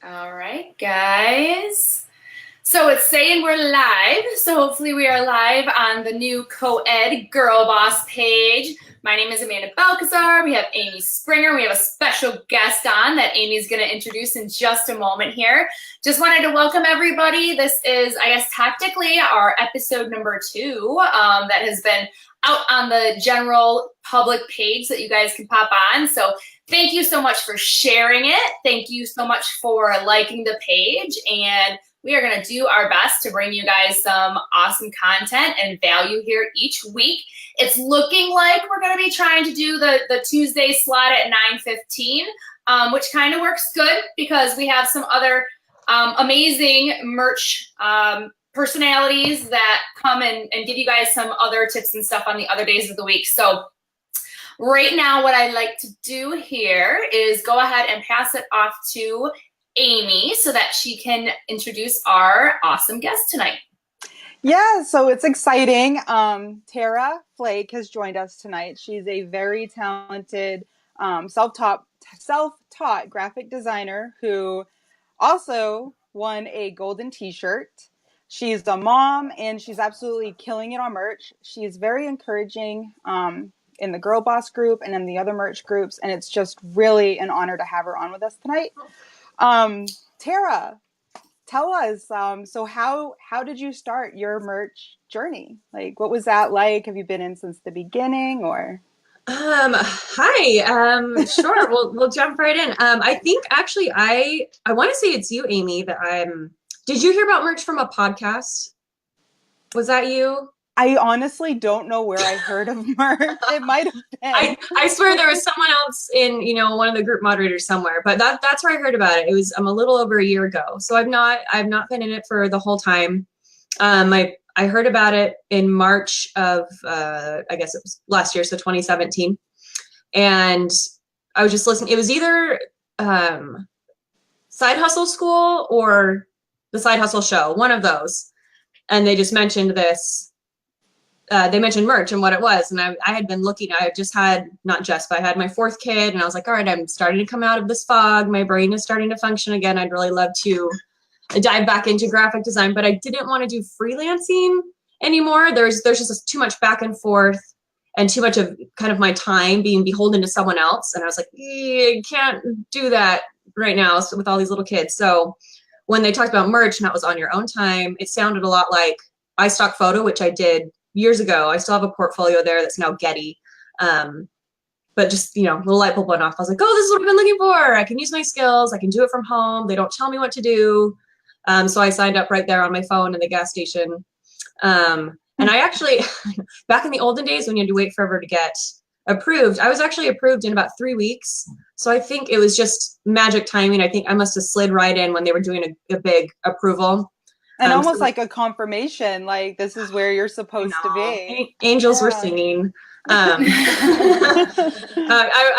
All right, guys. So it's saying we're live. So hopefully we are live on the new co-ed Girl Boss page. My name is Amanda Balcazar. We have Amy Springer. We have a special guest on that Amy's going to introduce in just a moment here. Just wanted to welcome everybody. This is, I guess, tactically our episode number 2 that has been out on the general public page that you guys can pop on. So thank you so much for sharing it. Thank you so much for liking the page. And we are going to do our best to bring you guys some awesome content and value here each week. It's looking like we're going to be trying to do the Tuesday slot at 9:15, which kind of works good because we have some other amazing merch personalities that come and give you guys some other tips and stuff on the other days of the week. So right now, what I'd like to do here is go ahead and pass it off to Amy so that she can introduce our awesome guest tonight. Yeah, so it's exciting. Tara Flake has joined us tonight. She's a very talented self-taught graphic designer who also won a golden t-shirt. She's a mom and she's absolutely killing it on merch. She's very encouraging in the Girl Boss group and in the other merch groups. And it's just really an honor to have her on with us tonight. Tara, tell us, so how did you start your merch journey? Like, what was that like? Have you been in since the beginning or? Hi. Sure. We'll jump right in. I think actually I want to say it's you, Amy, that did you hear about merch from a podcast? Was that you? I honestly don't know where I heard of merch. It might have been. I swear there was someone else in, one of the group moderators somewhere, but that's where I heard about it. It was a little over a year ago. So I've not been in it for the whole time. I heard about it in March of, I guess it was last year, so 2017. And I was just listening. It was either Side Hustle School or the Side Hustle Show, one of those. And they just mentioned this. They mentioned merch and what it was. And I had been looking, I had my 4th kid. And I was like, all right, I'm starting to come out of this fog. My brain is starting to function again. I'd really love to dive back into graphic design, but I didn't want to do freelancing anymore. There's just too much back and forth and too much of kind of my time being beholden to someone else. And I was like, I can't do that right now with all these little kids. So when they talked about merch and that was on your own time, it sounded a lot like iStock Photo, which I did years ago. I still have a portfolio there that's now Getty. But just, the light bulb went off. I was like, oh, this is what I've been looking for. I can use my skills. I can do it from home. They don't tell me what to do. So I signed up right there on my phone in the gas station. And I actually, back in the olden days when you had to wait forever to get approved, I was actually approved in about 3 weeks. So I think it was just magic timing. I think I must have slid right in when they were doing a big approval. And almost like a confirmation, like this is where you're supposed to be. Angels were singing. I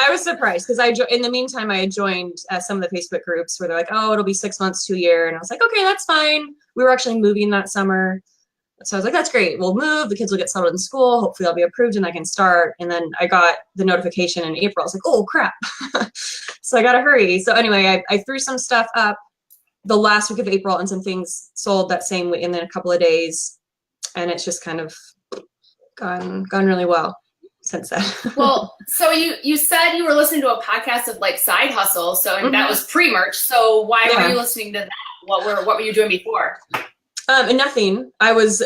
was surprised because in the meantime, I had joined some of the Facebook groups where they're like, oh, it'll be 6 months to a year. And I was like, okay, that's fine. We were actually moving that summer. So I was like, that's great. We'll move. The kids will get settled in school. Hopefully I'll be approved and I can start. And then I got the notification in April. I was like, oh, crap. So I got to hurry. So anyway, I threw some stuff up the last week of April and some things sold that same week and then a couple of days. And it's just kind of gone really well since then. Well, so you said you were listening to a podcast of like Side Hustle. So and that was pre-merch. So why were you listening to that? What were you doing before? Nothing. I was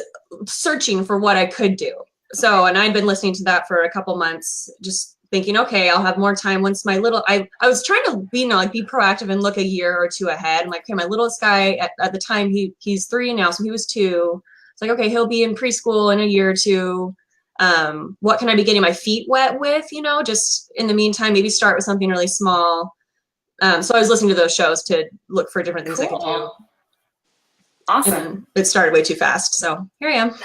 searching for what I could do. So, and I'd been listening to that for a couple months, just thinking, okay, I'll have more time once I was trying to be proactive and look a year or 2 ahead. I'm like, okay, my littlest guy at the time, he's 3 now. So he was 2. It's like, okay, he'll be in preschool in a year or 2. What can I be getting my feet wet with? Just in the meantime, maybe start with something really small. So I was listening to those shows to look for different things I could do. Awesome. And it started way too fast. So here I am.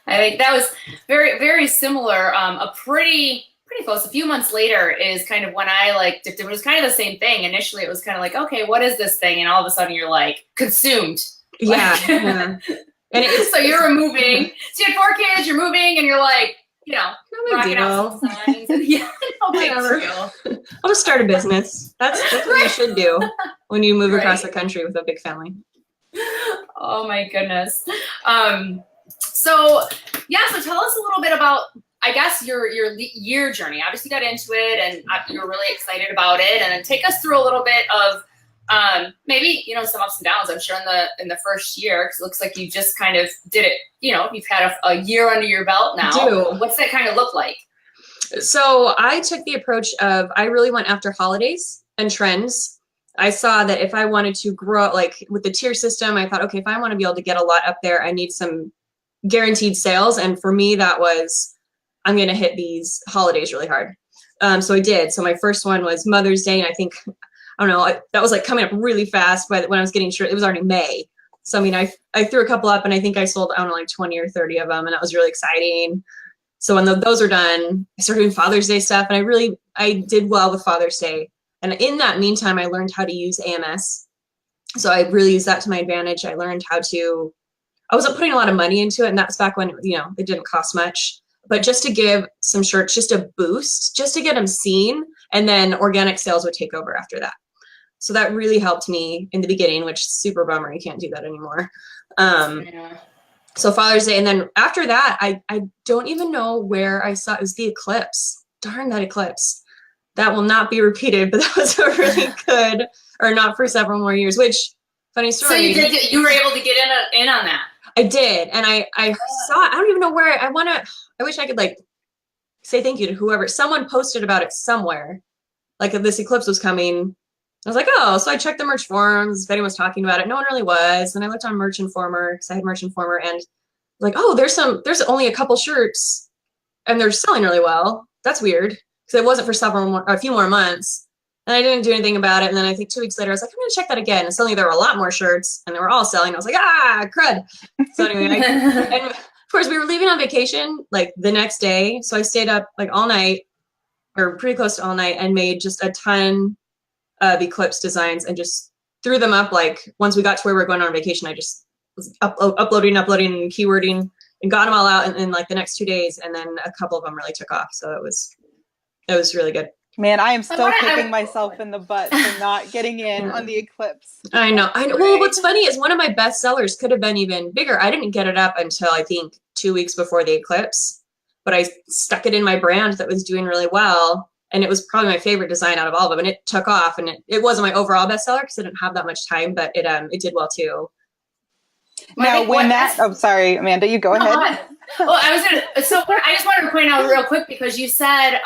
I think that was very, very similar. A pretty close. A few months later is kind of when I it was kind of the same thing. Initially, it was kind of like, okay, what is this thing? And all of a sudden you're like consumed. Yeah. And so you're moving. So you had 4 kids, you're moving and you're like, no big deal. Yeah, no big deal. I'll start a business. That's what you should do when you move across the country with a big family. Oh my goodness. So tell us a little bit about, I guess, your year journey. Obviously you got into it and you were really excited about it, and then take us through a little bit of maybe, some ups and downs, I'm sure, in the first year, because it looks like you just kind of did it, you've had a year under your belt now. What's that kind of look like? So I took the approach of, I really went after holidays and trends. I saw that if I wanted to grow, like with the tier system, I thought, okay, if I want to be able to get a lot up there, I need some guaranteed sales. And for me, that was, I'm going to hit these holidays really hard. So I did. So my first one was Mother's Day. And I think, I don't know, that was like coming up really fast. But when I was getting sure, it was already May. So, I mean, I threw a couple up, and I think I sold, I don't know, like 20 or 30 of them. And that was really exciting. So when those are done, I started doing Father's Day stuff, and I did well with Father's Day. And in that meantime, I learned how to use AMS. So I really used that to my advantage. I learned how to, I wasn't putting a lot of money into it, and that's back when, it didn't cost much. But just to give some shirts just a boost, just to get them seen, and then organic sales would take over after that. So that really helped me in the beginning, which is super bummer. You can't do that anymore. So Father's Day. And then after that, I don't even know where I saw, it was the eclipse. Darn that eclipse. That will not be repeated, but that was a really good, or not for several more years, which, funny story. So you were able to get in on that. I did. And I saw, I don't even know where, I wish I could like say thank you to whoever, someone posted about it somewhere. Like if this eclipse was coming, I was like, oh, so I checked the merch forums, if anyone was talking about it. No one really was. And I looked on Merch Informer, because I had Merch Informer, and like, oh, there's only a couple shirts and they're selling really well. That's weird, because it wasn't for a few more months. And I didn't do anything about it. And then I think 2 weeks later, I was like, I'm going to check that again. And suddenly there were a lot more shirts, and they were all selling. I was like, crud. So anyway, and of course we were leaving on vacation like the next day. So I stayed up like all night, or pretty close to all night, and made just a ton of eclipse designs and just threw them up. Like once we got to where we were going on vacation, I just was uploading and keywording, and got them all out in like the next 2 days. And then a couple of them really took off. So it was really good. Man, I am still kicking myself in the butt for not getting in on the eclipse. I know. Well, what's funny is one of my best sellers could have been even bigger. I didn't get it up until I think 2 weeks before the eclipse, but I stuck it in my brand that was doing really well. And it was probably my favorite design out of all of them. And it took off, and it wasn't my overall bestseller because I didn't have that much time, but it did well too. Now, sorry, Amanda, you go ahead. Well, I just wanted to point out real quick, because you said,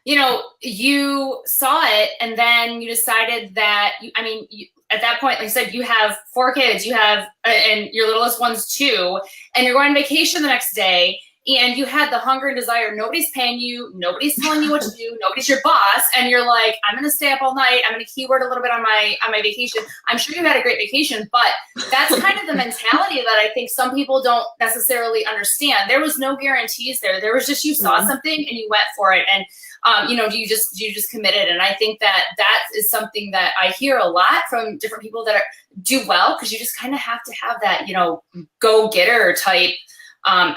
you saw it, and then you decided that, at that point, like I said, you have 4 kids, you have, and your littlest one's 2, and you're going on vacation the next day, and you had the hunger and desire. Nobody's paying you. Nobody's telling you what to do. Nobody's your boss. And you're like, I'm going to stay up all night. I'm going to keyword a little bit on my vacation. I'm sure you had a great vacation, but that's kind of the mentality that I think some people don't necessarily understand. There was no guarantees there. There was just, you saw something and you went for it. And, you just committed. And I think that is something that I hear a lot from different people that do well, because you just kind of have to have that, go-getter type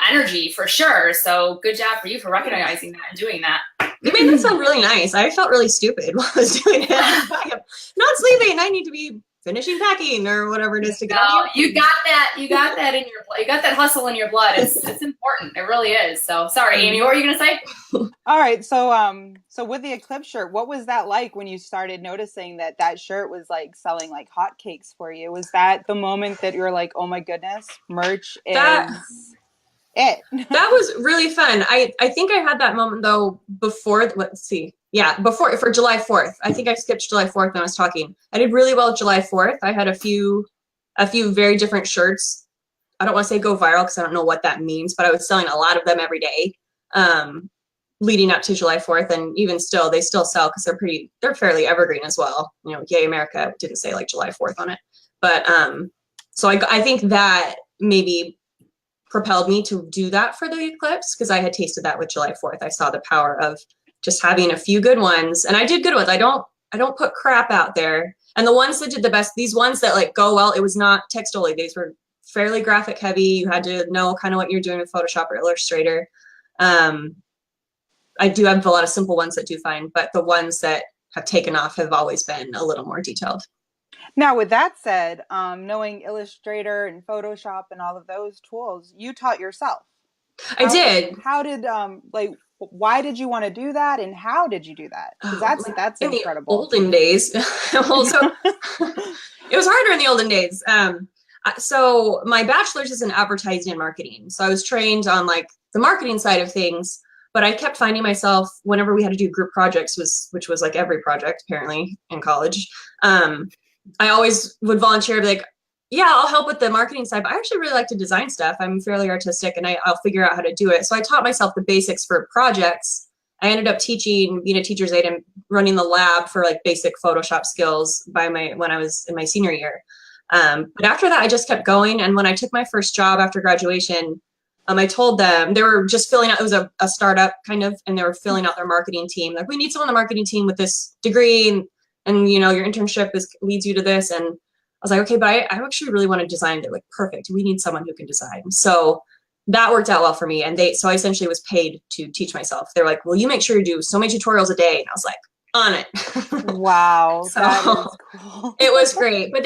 energy for sure. So good job for you for recognizing that and doing that. You made that sound really nice. I felt really stupid while I was doing it. I'm not sleeping. I need to be finishing packing or whatever it is to go. No, you got that. You got that in your blood. You got that hustle in your blood. It's important. It really is. So sorry, Amy, what were you gonna say? All right. So with the eclipse shirt, what was that like when you started noticing that shirt was like selling like hotcakes for you? Was that the moment that you were like, oh my goodness, merch is it? That was really fun. I think I had that moment though before, before for July 4th. I think I skipped July 4th when I was talking. I did really well July 4th. I had a few very different shirts. I don't want to say go viral because I don't know what that means, but I was selling a lot of them every day leading up to July 4th. And even still, they still sell because they're fairly evergreen as well. Yay America didn't say like July 4th on it. But so I think that maybe propelled me to do that for the eclipse, because I had tasted that with July 4th. I saw the power of just having a few good ones, and I did good ones. I don't put crap out there. And the ones that did the best, these ones that like go well, it was not text only. These were fairly graphic heavy. You had to know kind of what you're doing with Photoshop or Illustrator. I do have a lot of simple ones that do fine, but the ones that have taken off have always been a little more detailed. Now, with that said, knowing Illustrator and Photoshop and all of those tools, you taught yourself. I did. How did why did you want to do that, and how did you do that? Because that's in incredible. The olden days. Also, it was harder in the olden days. So my bachelor's is in advertising and marketing. So I was trained on like the marketing side of things, but I kept finding myself whenever we had to do group projects, which was like every project apparently in college. I always would volunteer to be like, yeah, I'll help with the marketing side, but I actually really like to design stuff. I'm fairly artistic and I'll figure out how to do it. So I taught myself the basics for projects. I ended up being a teacher's aide and running the lab for like basic Photoshop skills when I was in my senior year. But after that, I just kept going. And when I took my first job after graduation, I told them, they were just filling out, it was a startup kind of, and they were filling out their marketing team. Like, we need someone on the marketing team with this degree and you know, your internship leads you to this. And I was like, okay, but I actually really want to design. They're like, perfect. We need someone who can design. So that worked out well for me. And so I essentially was paid to teach myself. They're like, well, you make sure you do so many tutorials a day. And I was like, on it. Wow. So that is cool. It was great. But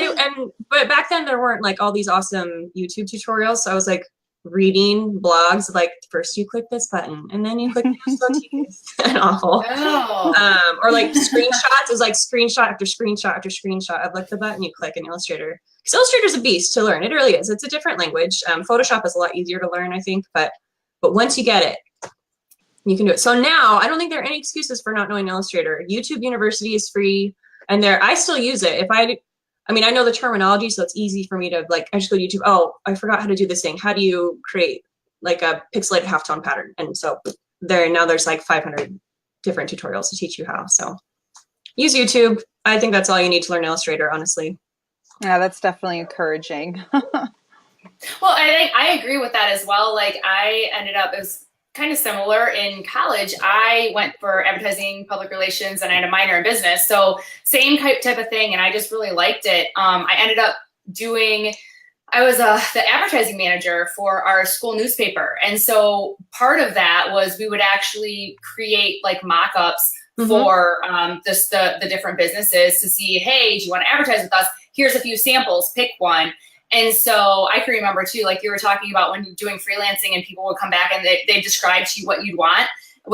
back then there weren't like all these awesome YouTube tutorials. So I was like reading blogs, like first you click this button and then you click this and awful. Oh. Or like screenshots. It was like screenshot after screenshot after screenshot of like the button you click in Illustrator. Because Illustrator's a beast to learn. It really is. It's a different language. Photoshop is a lot easier to learn, I think, but once you get it, you can do it. So now I don't think there are any excuses for not knowing Illustrator. YouTube University is free, and I still use it. I know the terminology, so it's easy for me to like, I just go to YouTube. Oh, I forgot how to do this thing. How do you create like a pixelated halftone pattern? And so there's like 500 different tutorials to teach you how. So use YouTube. I think that's all you need to learn Illustrator, honestly. Yeah, that's definitely encouraging. Well, I agree with that as well. Like, I ended up, it was kind of similar in college. I went for advertising, public relations, and I had a minor in business. So same type of thing. And I just really liked it. I ended up I was the advertising manager for our school newspaper. And so part of that was we would actually create like mock-ups for just the different businesses to see, hey, do you want to advertise with us? Here's a few samples, pick one. And so I can remember too, like you were talking about when you're doing freelancing and people would come back and they describe to you what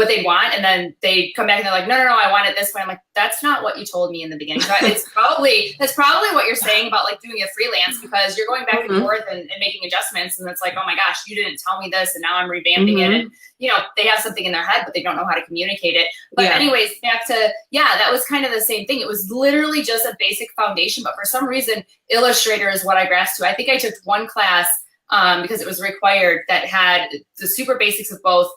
they want. And then they come back and they're like, no, I want it this way. I'm like, that's not what you told me in the beginning. But that's probably what you're saying about like doing a freelance, because you're going back and forth and making adjustments. And it's like, oh my gosh, you didn't tell me this. And now I'm revamping it. And, you know, they have something in their head, but they don't know how to communicate it. But anyways, back to, that was kind of the same thing. It was literally just a basic foundation. But for some reason, Illustrator is what I grasped to. I think I took one class because it was required that had the super basics of both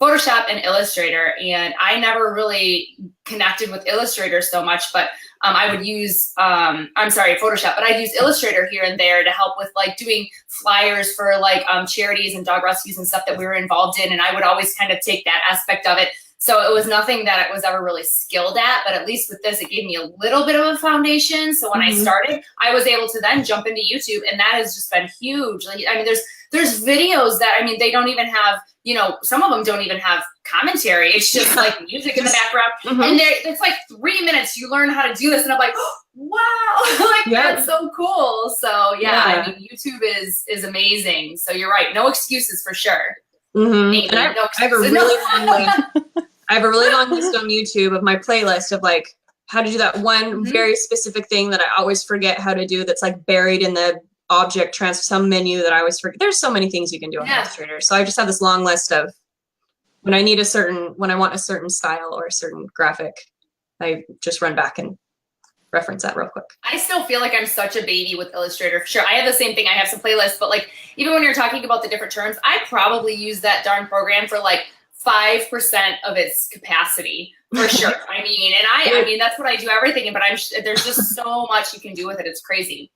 Photoshop and Illustrator, and I never really connected with Illustrator so much, but I would use, Photoshop, but I'd use Illustrator here and there to help with like doing flyers for like charities and dog rescues and stuff that we were involved in, and I would always kind of take that aspect of it. So it was nothing that I was ever really skilled at, but at least with this, it gave me a little bit of a foundation. So when I started, I was able to then jump into YouTube, and that has just been huge. Like, I mean, there's videos that, I mean, they don't even have, you know, some of them don't even have commentary. It's just like music in the background. And it's like 3 minutes. You learn how to do this. And I'm like, oh, wow, like that's so cool. So I mean, YouTube is amazing. So you're right. No excuses for sure. And I have a really long list on YouTube of my playlist of like how to do that one very specific thing that I always forget how to do. That's like buried in the object some menu that I always forget. There's so many things you can do on Illustrator. So I just have this long list of when I want a certain style or a certain graphic, I just run back and reference that real quick. I still feel like I'm such a baby with Illustrator. For sure. I have the same thing. I have some playlists, but like, even when you're talking about the different terms, I probably use that darn program for like 5% of its capacity for sure. I mean, that's what I do everything in, but there's just so much you can do with it. It's crazy.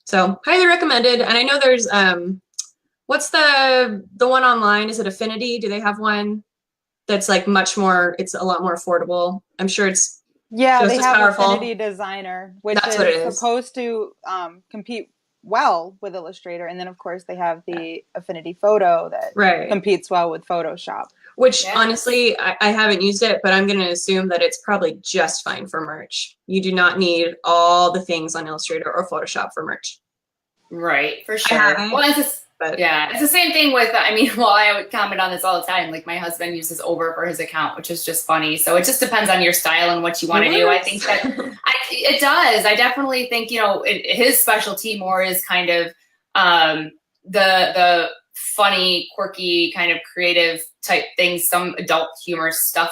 So highly recommended. And I know there's, what's the one online? Is it Affinity? Do they have one that's like it's a lot more affordable? I'm sure it's they have powerful. Affinity Designer, which is supposed to compete well with Illustrator. And then of course they have the Affinity Photo that competes well with Photoshop. Which honestly, I haven't used it, but I'm going to assume that it's probably just fine for merch. You do not need all the things on Illustrator or Photoshop for merch. Right, for sure. Well, it's the same thing with, I mean, well, I would comment on this all the time. Like my husband uses Over for his account, which is just funny. So it just depends on your style and what you want to do. I think that it does. I definitely think, you know, his specialty more is kind of the funny, quirky, kind of creative type things, some adult humor stuff,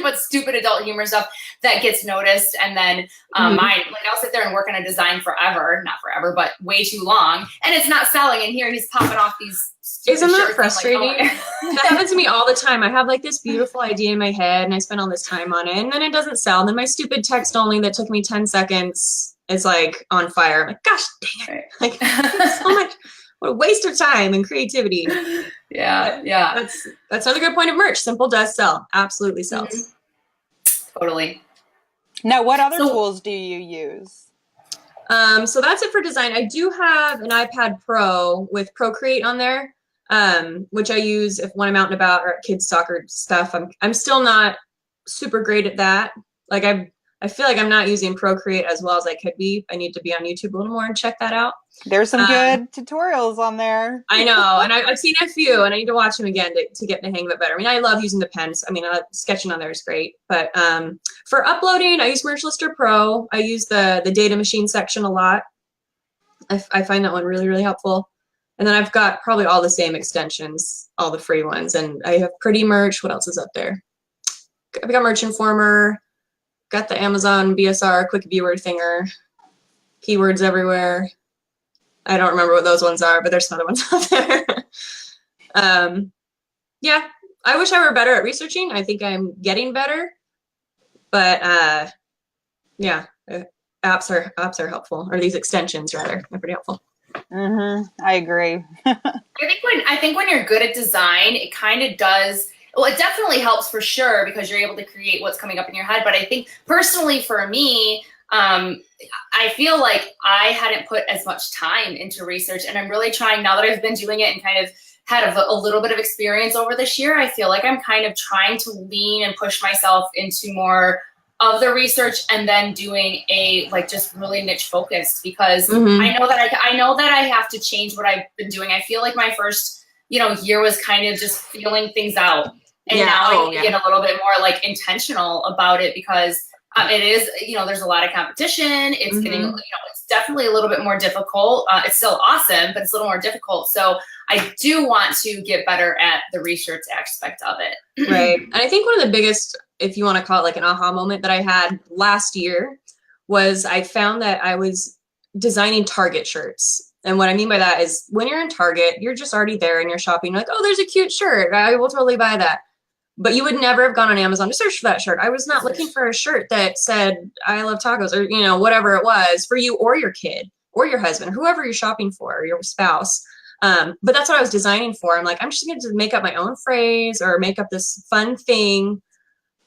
but stupid adult humor stuff that gets noticed. And then mine, like I'll sit there and work on a design forever, not forever, but way too long. And it's not selling. And here he's popping off these. Isn't that frustrating? Like, oh that happens to me all the time. I have like this beautiful idea in my head and I spend all this time on it and then it doesn't sell. And then my stupid text only that took me 10 seconds is like on fire. I'm like, gosh, dang it. Like so much. What a waste of time and creativity. Yeah. That's another good point of merch. Simple does sell. Absolutely sells. Totally. Now, what other tools do you use? So that's it for design. I do have an iPad Pro with Procreate on there, which I use when I'm out and about or at kids soccer stuff. I'm still not super great at that. Like I feel like I'm not using Procreate as well as I could be. I need to be on YouTube a little more and check that out. There's some good tutorials on there. I know, and I've seen a few, and I need to watch them again to get the hang of it better. I mean, I love using the pens. I mean, sketching on there is great. But for uploading, I use Merge Lister Pro. I use the data machine section a lot. I find that one really, really helpful. And then I've got probably all the same extensions, all the free ones. And I have Pretty Merch. What else is up there? I've got Merch Informer. Got the Amazon BSR quick viewer thinger. Keywords everywhere. I don't remember what those ones are, but there's some other ones out there. Yeah, I wish I were better at researching. I think I'm getting better, but yeah, apps are helpful, or these extensions rather, are pretty helpful. I agree. I think when you're good at design, it kind of does. Well, it definitely helps for sure because you're able to create what's coming up in your head. But I think personally for me, I feel like I hadn't put as much time into research, and I'm really trying now that I've been doing it and kind of had a little bit of experience over this year. I feel like I'm kind of trying to lean and push myself into more of the research and then doing a like just really niche focused because I know that I have to change what I've been doing. I feel like my first year was kind of just feeling things out, and now I need to get a little bit more like intentional about it because it is, there's a lot of competition. It's getting, it's definitely a little bit more difficult. It's still awesome, but it's a little more difficult. So I do want to get better at the research aspect of it. Right. And I think one of the biggest, if you want to call it like an aha moment that I had last year was I found that I was designing Target shirts. And what I mean by that is when you're in Target, you're just already there and you're shopping. You're like, oh, there's a cute shirt. I will totally buy that. But you would never have gone on Amazon to search for that shirt. I was not looking for a shirt that said, I love tacos, or, whatever it was for you or your kid or your husband, whoever you're shopping for, or your spouse. But that's what I was designing for. I'm like, I'm just going to make up my own phrase or make up this fun thing.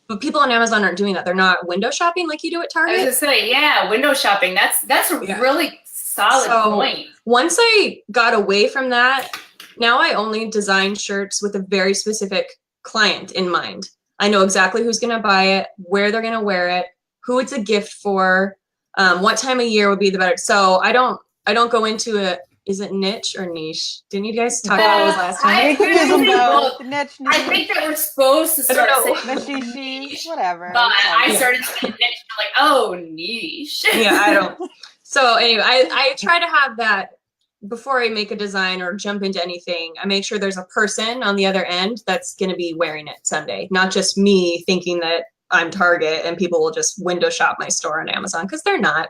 But people on Amazon aren't doing that. They're not window shopping like you do at Target. I was going to say, yeah, window shopping. That's a really solid point. Once I got away from that, now I only design shirts with a very specific client in mind. I know exactly who's going to buy it, where they're going to wear it, who it's a gift for, what time of year would be the better. So I don't go into it. Is it niche or niche? Didn't you guys talk about those last time? I think that we're supposed to start saying niche, whatever. But I started saying niche. I'm like, oh, niche. Yeah, I don't. So anyway, I try to have that before I make a design or jump into anything. I make sure there's a person on the other end that's going to be wearing it someday, not just me thinking that I'm Target and people will just window shop my store on Amazon, because they're not.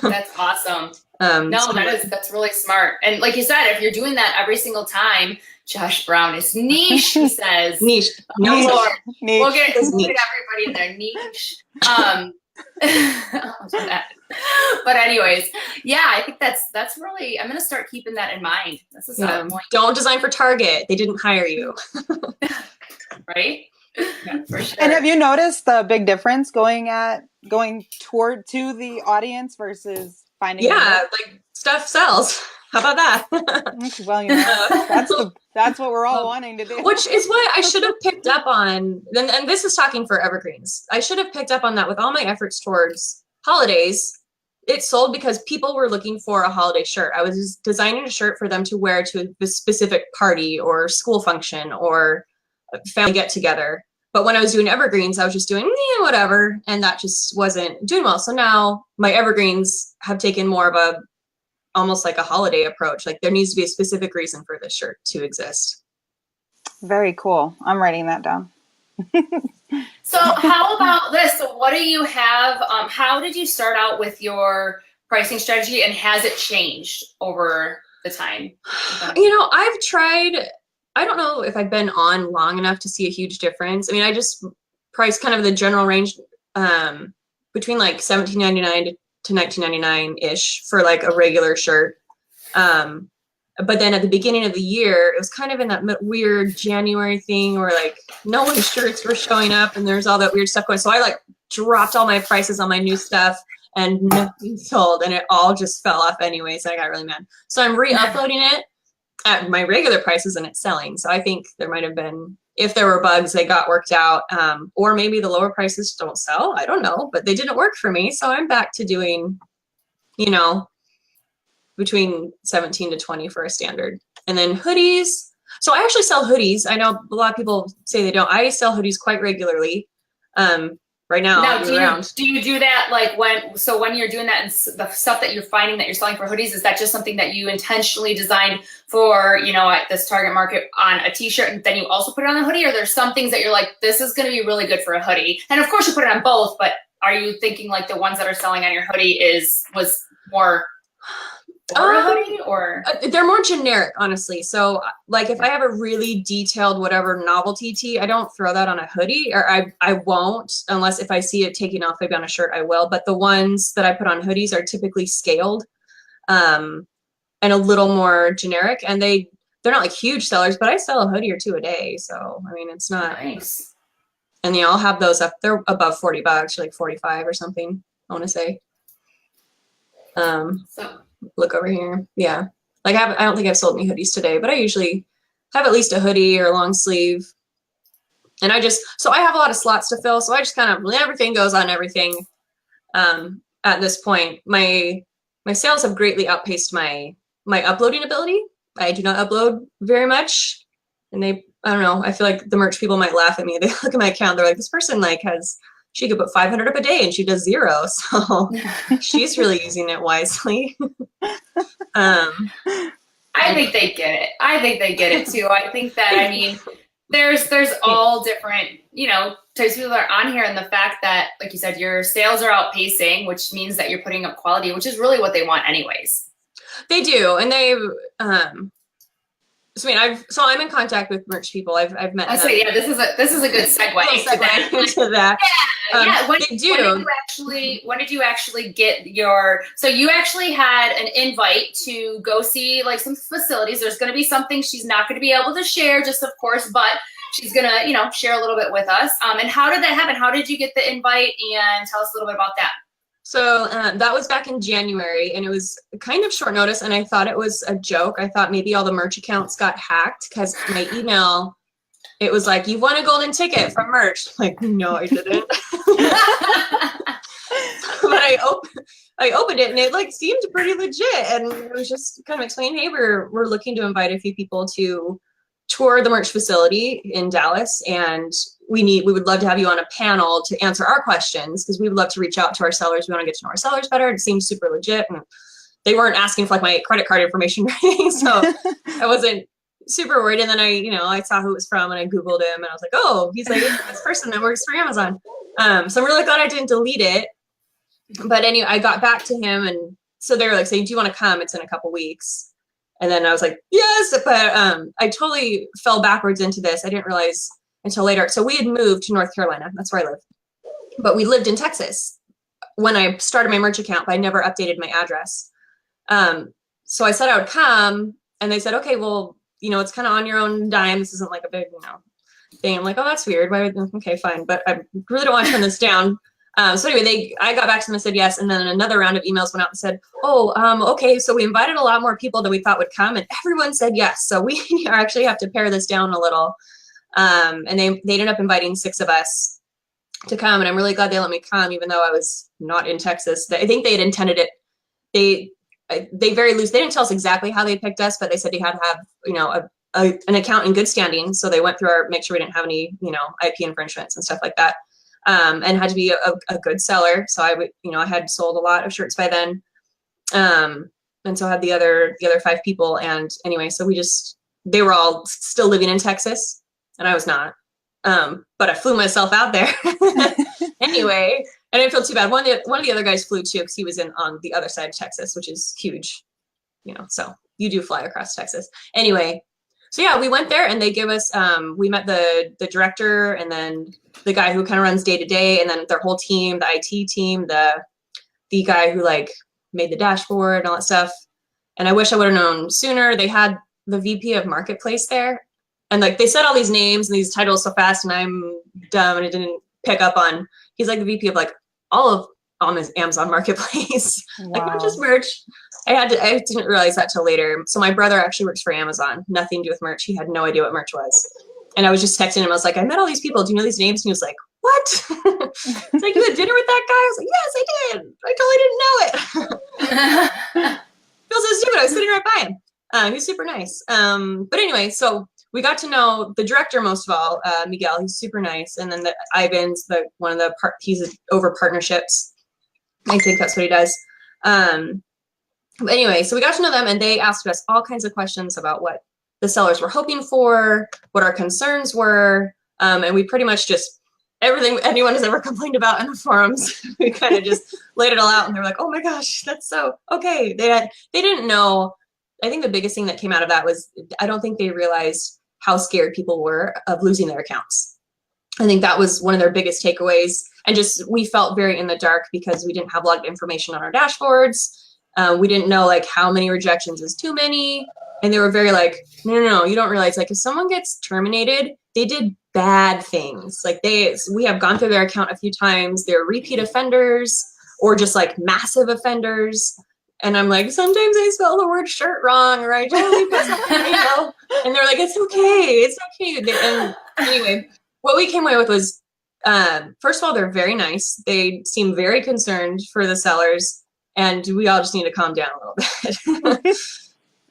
That's awesome. That's really smart. And like you said, if you're doing that every single time, Josh Brown is niche, he says. Niche. No, Lord. Niche. We'll get everybody in there. Niche. But anyways, yeah, I think that's really, I'm going to start keeping that in mind. That's a solid point. Don't design for Target. They didn't hire you. Right? Yeah, for sure. And have you noticed the big difference going toward to the audience versus finding like stuff sells. How about that? Okay, well, you know, that's what we're all wanting to do. Which is what I should have picked up on. And this is talking for evergreens. I should have picked up on that with all my efforts towards holidays. It sold because people were looking for a holiday shirt. I was designing a shirt for them to wear to a specific party or school function or family get together. But when I was doing evergreens, I was just doing whatever, and that just wasn't doing well. So now my evergreens have taken more of a almost like a holiday approach. Like there needs to be a specific reason for this shirt to exist. Very cool. I'm writing that down. So how about this? So what do you have? How did you start out with your pricing strategy, and has it changed over the time? You know, I've tried, I don't know if I've been on long enough to see a huge difference. I mean, I just priced kind of the general range between like $17.99 to $19.99-ish for like a regular shirt. But then at the beginning of the year, it was kind of in that weird January thing where like no one's shirts were showing up and there's all that weird stuff going. So I like dropped all my prices on my new stuff and nothing sold, and it all just fell off anyways. I got really mad. So I'm re-uploading it at my regular prices and it's selling. So I think there might have been, if there were bugs, they got worked out, or maybe the lower prices don't sell. I don't know, but they didn't work for me. So I'm back to doing, you know, between 17 to 20 for a standard. And then hoodies. So I actually sell hoodies. I know a lot of people say they don't. I sell hoodies quite regularly. Right now, do you do that like when you're doing that and the stuff that you're finding that you're selling for hoodies, is that just something that you intentionally designed for, you know, at this target market on a t-shirt, and then you also put it on a hoodie? Or there's some things that you're like, this is going to be really good for a hoodie, and of course you put it on both, but are you thinking like the ones that are selling on your hoodie was more or a hoodie, or they're more generic, honestly. So like if I have a really detailed whatever novelty tee, I don't throw that on a hoodie, or I won't, unless if I see it taking off maybe on a shirt I will. But the ones that I put on hoodies are typically scaled and a little more generic, and they're not like huge sellers, but I sell a hoodie or two a day. So I mean, it's not nice. And they all have those up, they're above $40, like 45 or something, I want to say. So look over here. Yeah. Like I don't think I've sold any hoodies today, but I usually have at least a hoodie or a long sleeve. And so I have a lot of slots to fill. So I just kind of, everything goes on everything. At this point, my sales have greatly outpaced my uploading ability. I do not upload very much. And I don't know, I feel like the merch people might laugh at me. They look at my account, they're like, this person she could put 500 up a day and she does 0. So she's really using it wisely. I think they get it. I think they get it too. I think that, I mean, there's all different, you know, types of people that are on here, and the fact that, like you said, your sales are outpacing, which means that you're putting up quality, which is really what they want anyways. They do. And so I'm in contact with merch people. I've met them. So yeah, this is a good segue into that. Yeah. When did you actually get your? So you actually had an invite to go see like some facilities. There's going to be something she's not going to be able to share, just of course, but she's going to, you know, share a little bit with us. And how did that happen? How did you get the invite? And tell us a little bit about that. So that was back in January, and it was kind of short notice, and I thought it was a joke. I thought maybe all the merch accounts got hacked because my email, it was like, you won a golden ticket from merch. Like, no, I didn't. But I opened it, and it like seemed pretty legit, and it was just kind of explaining, hey, we're looking to invite a few people to tour the merch facility in Dallas, and we would love to have you on a panel to answer our questions, because we would love to reach out to our sellers. We want to get to know our sellers better. It seems super legit, and they weren't asking for like my credit card information or anything, so I wasn't super worried. And then I saw who it was from, and I Googled him, and I was like, oh, he's like this person that works for Amazon. So I'm really glad I didn't delete it. But anyway, I got back to him, and so they were like saying, do you want to come? It's in a couple weeks. And then I was like, yes, but I totally fell backwards into this. I didn't realize until later. So we had moved to North Carolina. That's where I live. But we lived in Texas when I started my merch account, but I never updated my address. So I said I would come, and they said, okay, well, it's kind of on your own dime. This isn't like a big, thing. I'm like, oh, that's weird. Okay, fine. But I really don't want to turn this down. So anyway, I got back to them and said yes, and then another round of emails went out and said, oh, okay, so we invited a lot more people than we thought would come, and everyone said yes. So we actually have to pare this down a little. And they ended up inviting 6 of us to come, and I'm really glad they let me come, even though I was not in Texas. I think they had intended it. They very loose. They didn't tell us exactly how they picked us, but they said you had to have, you know, an account in good standing. So they went through make sure we didn't have any, you know, IP infringements and stuff like that. And had to be a good seller. So I had sold a lot of shirts by then. And so I had the other 5 people. And anyway, so they were all still living in Texas and I was not. But I flew myself out there anyway. I didn't feel too bad. One of the other guys flew too, because he was on the other side of Texas, which is huge, you know, so you do fly across Texas. Anyway, so yeah, we went there and they give us, we met the director and then the guy who kind of runs day to day, and then their whole team, the IT team, the guy who like made the dashboard and all that stuff. And I wish I would have known sooner. They had the VP of Marketplace there, and like they said all these names and these titles so fast, and I'm dumb and I didn't pick up on. He's like the VP of like all of Amazon Marketplace, Wow. like not just merch. I didn't realize that till later. So my brother actually works for Amazon, nothing to do with merch. He had no idea what merch was. And I was just texting him. I was like, I met all these people. Do you know these names? And he was like, what? It's like, you had dinner with that guy? I was like, yes, I did. I totally didn't know it. Feels so stupid. I was sitting right by him. He's super nice. But anyway, so we got to know the director most of all, Miguel. He's super nice. And then Ivan's he's over partnerships. I think that's what he does. But anyway, so we got to know them, and they asked us all kinds of questions about what the sellers were hoping for, what our concerns were, and we pretty much just everything anyone has ever complained about in the forums. We kind of just laid it all out, and they were like, "Oh my gosh, that's so okay." They didn't know. I think the biggest thing that came out of that was I don't think they realized how scared people were of losing their accounts. I think that was one of their biggest takeaways, and just we felt very in the dark because we didn't have a lot of information on our dashboards. We didn't know like how many rejections is too many. And they were very like, no, you don't realize, like if someone gets terminated, they did bad things. Like we have gone through their account a few times. They're repeat offenders or just like massive offenders. And I'm like, sometimes I spell the word shirt wrong, or I totally put something, you know, and they're like, it's okay. And anyway, what we came away with was, first of all, they're very nice. They seem very concerned for the sellers, and we all just need to calm down a little bit.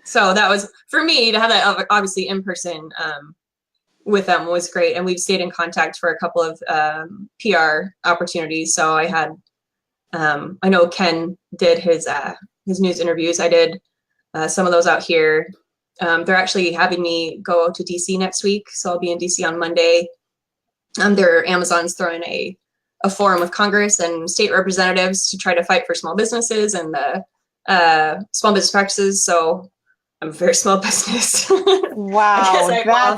So that was, for me, to have that obviously in person with them was great. And we've stayed in contact for a couple of PR opportunities. So I had, I know Ken did his news interviews. I did some of those out here. They're actually having me go to DC next week. So I'll be in DC on Monday. Amazon's throwing a forum with Congress and state representatives to try to fight for small businesses and the small business practices. So I'm a very small business. Wow,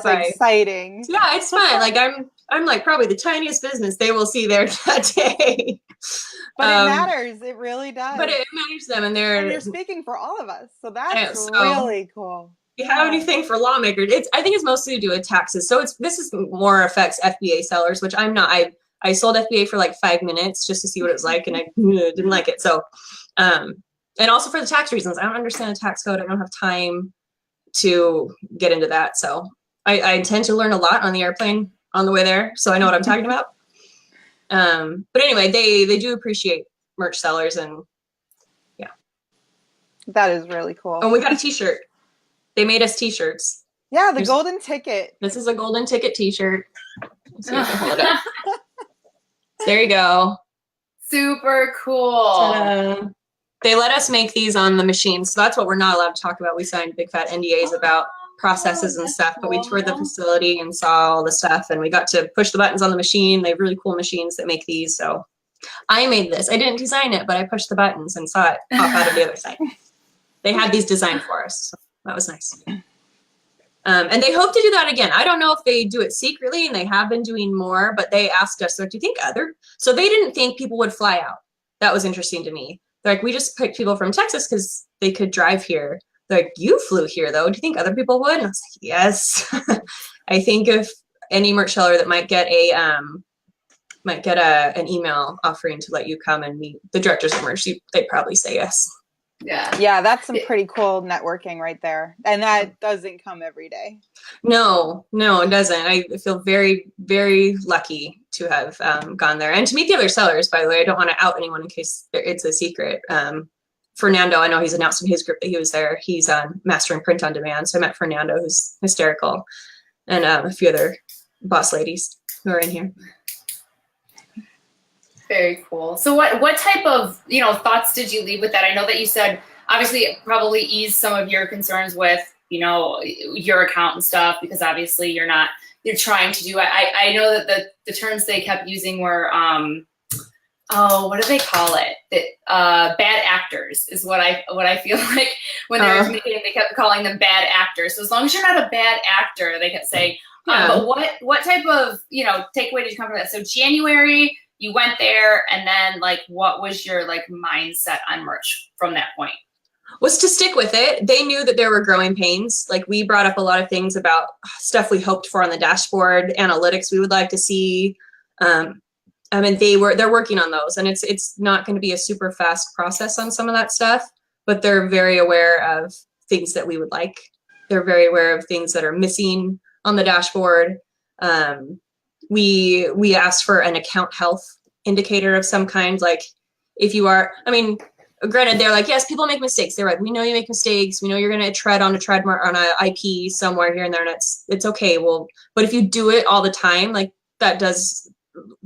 that's exciting. Yeah, it's fun. Like I'm like probably the tiniest business they will see there that day. But it matters. It really does. But it matters to them, and you're speaking for all of us. So that's really cool. If you have anything for lawmakers, I think it's mostly to do with taxes. So this is more affects FBA sellers, which I'm not. I sold FBA for like 5 minutes just to see what it was like, and I didn't like it. So, and also for the tax reasons, I don't understand the tax code. I don't have time to get into that. So I intend to learn a lot on the airplane on the way there, so I know what I'm talking about. But anyway, they do appreciate merch sellers, and yeah, that is really cool. And we got a T-shirt. They made us T-shirts. Yeah, the golden ticket. This is a golden ticket T-shirt. Let's see if I can hold it up. There you go. Super cool. Ta-da. They let us make these on the machine, so that's what we're not allowed to talk about. We signed big fat NDAs about processes and stuff, but we toured the facility and saw all the stuff, and we got to push the buttons on the machine. They have really cool machines that make these. So I made this. I didn't design it, but I pushed the buttons and saw it pop out of the other side. They had these designed for us. So that was nice. And they hope to do that again. I don't know if they do it secretly, and they have been doing more, but they asked us, so do you think so they didn't think people would fly out. That was interesting to me. They're like, we just picked people from Texas because they could drive here. They're like, you flew here though. Do you think other people would? And I was like, yes. I think if any merch seller that might get might get an email offering to let you come and meet the directors of merch. They'd probably say yes. Yeah, that's some pretty cool networking right there. And that doesn't come every day. No, it doesn't. I feel very, very lucky to have gone there and to meet the other sellers, by the way. I don't want to out anyone in case it's a secret. Fernando, I know he's announced in his group that he was there. He's on mastering print on demand. So I met Fernando, who's hysterical, and a few other boss ladies who are in here. Very cool. So what type of, thoughts did you leave with that? I know that you said, obviously, it probably eased some of your concerns with, your account and stuff, because obviously you're trying to do, I know that the terms they kept using were, what do they call it? Bad actors is what I feel like when they were communicating, they kept calling them bad actors. So as long as you're not a bad actor, they kept saying, but what type of, takeaway did you come from that? So January, you went there, and then what was your mindset on merch from that point? Was to stick with it. They knew that there were growing pains. We brought up a lot of things about stuff we hoped for on the dashboard, analytics we would like to see. They're working on those, and it's not going to be a super fast process on some of that stuff, but they're very aware of things that we would like. They're very aware of things that are missing on the dashboard. We asked for an account health indicator of some kind. If you are, granted, they're yes, people make mistakes. They're we know you make mistakes. We know you're going to tread on a IP somewhere here and there, and it's okay. Well, but if you do it all the time, that does,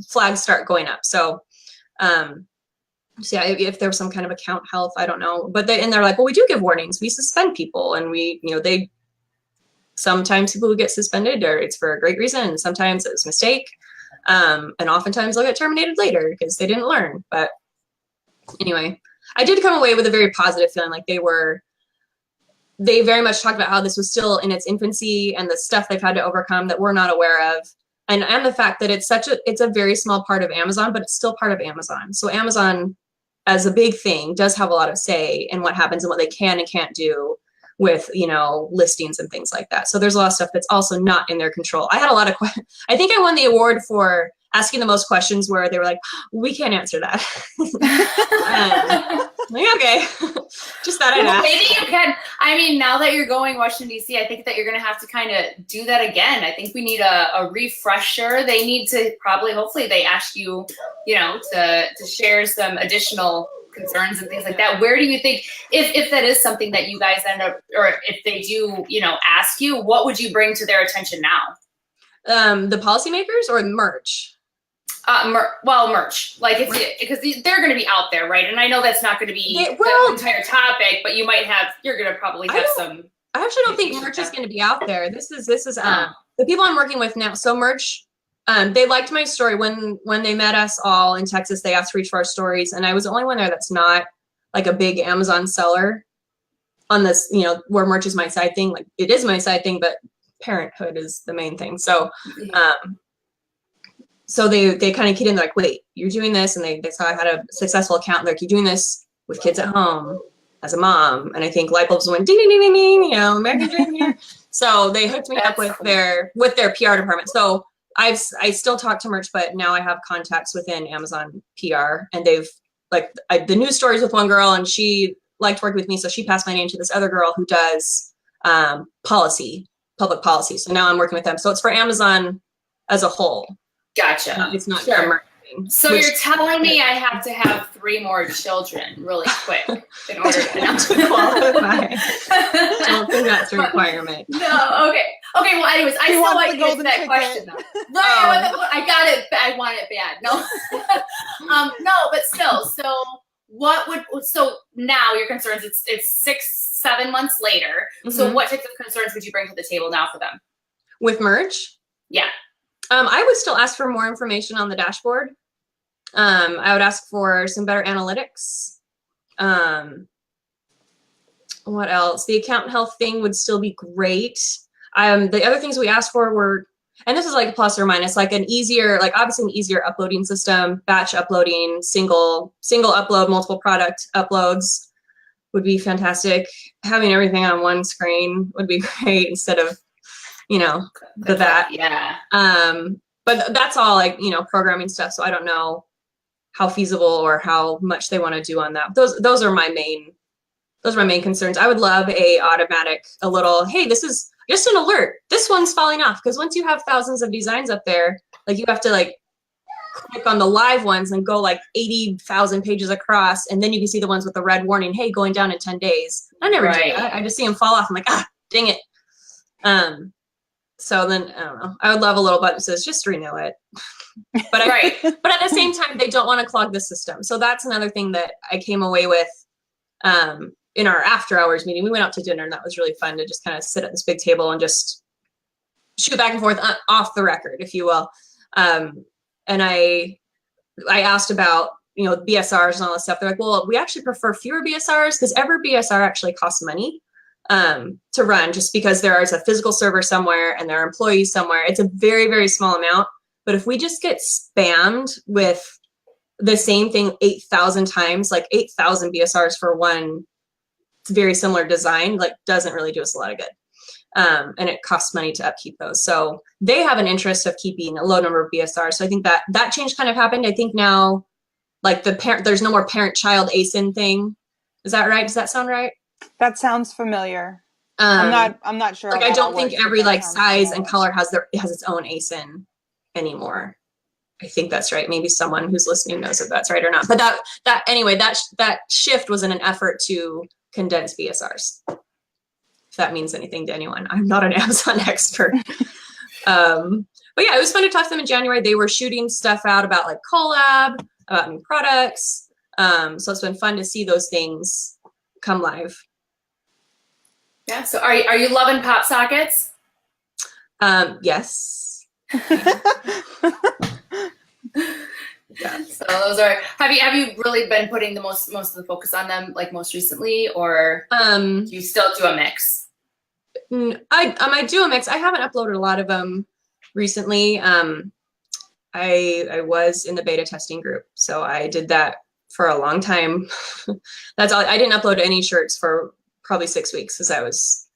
flags start going up. So, if there's some kind of account health, I don't know. But they're well, we do give warnings. We suspend people, and sometimes people who get suspended, or it's for a great reason, and sometimes it's a mistake. And oftentimes they'll get terminated later because they didn't learn. But anyway, I did come away with a very positive feeling. They very much talked about how this was still in its infancy and the stuff they've had to overcome that we're not aware of. And the fact that it's a very small part of Amazon, but it's still part of Amazon. So Amazon, as a big thing, does have a lot of say in what happens and what they can and can't do with, listings and things like that. So there's a lot of stuff that's also not in their control. I had a lot of questions. I think I won the award for asking the most questions where they were we can't answer that. Okay, just that I know. Maybe you can. Now that you're going Washington, D.C., I think that you're going to have to kind of do that again. I think we need a refresher. They need to hopefully they ask you, to share some additional concerns and things like that. Where do you think, if that is something that you guys end up, or if they do, ask you, what would you bring to their attention now? The policymakers or merch? Merch, because they're going to be out there, right? And I know that's not going to be the entire topic, but you're going to probably have some. I actually don't think merch is going to be out there. This is the people I'm working with now. So merch, they liked my story when they met us all in Texas. They asked for each of our stories, and I was the only one there that's not a big Amazon seller on this. Where merch is my side thing. It is my side thing, but parenthood is the main thing. So. So they kind of keyed in, wait, you're doing this, and they saw I had a successful account. You're doing this with kids at home as a mom, and I think light bulbs went ding ding ding ding ding. American dream here. So they hooked me up with their PR department. So I still talk to merch, but now I have contacts within Amazon PR, and they've the news stories with one girl, and she liked working with me, so she passed my name to this other girl who does public policy. So now I'm working with them. So it's for Amazon as a whole. Gotcha. It's not sure. So you're telling me I have to have 3 more children really quick in order to qualify? I don't think that's a requirement. No. Okay. Well, anyways, I still like to answer that question though. Right. I got it. I want it bad. No. No, but still. So now your concerns? It's 6-7 months later. Mm-hmm. So what types of concerns would you bring to the table now for them? With merch? Yeah. I would still ask for more information on the dashboard. I would ask for some better analytics. What else? The account health thing would still be great. The other things we asked for were, and this is a plus or minus, an easier, obviously an easier uploading system, batch uploading, single upload, multiple product uploads would be fantastic. Having everything on one screen would be great instead of, that. Yeah. but that's all like, you know, programming stuff. So I don't know how feasible or how much they want to do on that. Those are my main concerns. I would love a little, hey, this is just an alert. This one's falling off. Because once you have thousands of designs up there, like you have to like click on the live ones and go like 80,000 pages across, and then you can see the ones with the red warning, hey, going down in 10 days. I never do that. I just see them fall off. I'm like, dang it. So then I don't know. I would love a little button that says just renew it. But but at the same time, they don't want to clog the system. So that's another thing that I came away with in our after hours meeting. We went out to dinner, and that was really fun to just kind of sit at this big table and just shoot back and forth off the record, if you will. And I asked about, you know, BSRs and all this stuff. They're like, well, we actually prefer fewer BSRs because every BSR actually costs money to run, just because there is a physical server somewhere and there are employees somewhere. It's a very, very small amount. But if we just get spammed with the same thing 8,000 times, like 8,000 BSRs for one very similar design, like doesn't really do us a lot of good. And it costs money to upkeep those. So they have an interest of keeping a low number of BSRs. So I think that change kind of happened. I think now, like there's no more parent-child ASIN thing. Is that right? Does that sound right? That sounds familiar. I'm not sure. Like I don't think every like size and color has its own ASIN anymore. I think that's right. Maybe someone who's listening knows if that's right or not. But that shift was in an effort to condense BSRs. If that means anything to anyone. I'm not an Amazon expert. But yeah, it was fun to talk to them in January. They were shooting stuff out about like collab, about new products. So it's been fun to see those things come live. Yeah. So are you loving pop sockets? Yes. Yeah. So those are. Have you really been putting the most of the focus on them, like most recently, or do you still do a mix? I do a mix. I haven't uploaded a lot of them recently. I was in the beta testing group, so I did that for a long time. That's all. I didn't upload any shirts for probably 6 weeks because